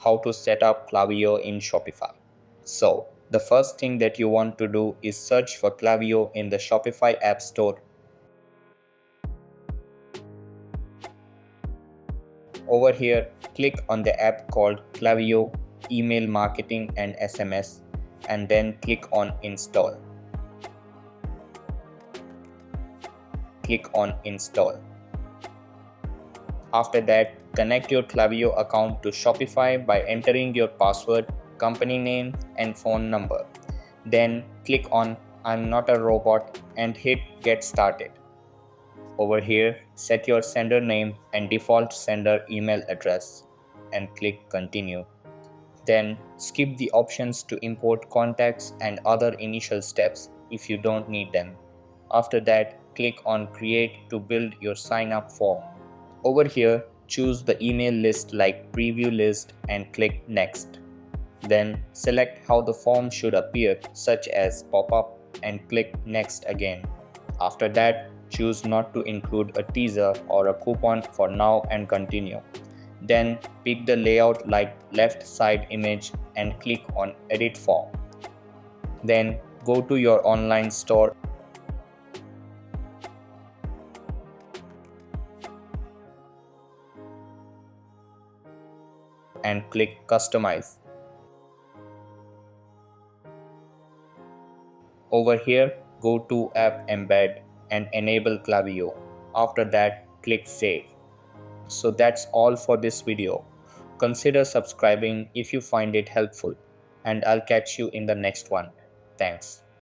how to set up Klaviyo in Shopify. So, the first thing that you want to do is search for Klaviyo in the Shopify App Store. Over here, click on the app called Klaviyo Email Marketing and SMS and then click on Install. Click on Install. After that, connect your Klaviyo account to Shopify by entering your password, company name, and phone number. Then click on I'm not a robot and hit Get Started. Over here, set your sender name and default sender email address and click Continue. Then skip the options to import contacts and other initial steps if you don't need them. After that, click on Create to build your sign up form. Over here, choose the email list like Preview List and click Next. Then select how the form should appear, such as pop-up, and click Next again. After that, choose not to include a teaser or a coupon for now and continue. Then pick the layout like left side image and click on Edit Form. Then go to your online store and click Customize. Over here, go to App Embed and enable Klaviyo. After that, click Save. So that's all for this video. Consider subscribing if you find it helpful, and I'll catch you in the next one. Thanks.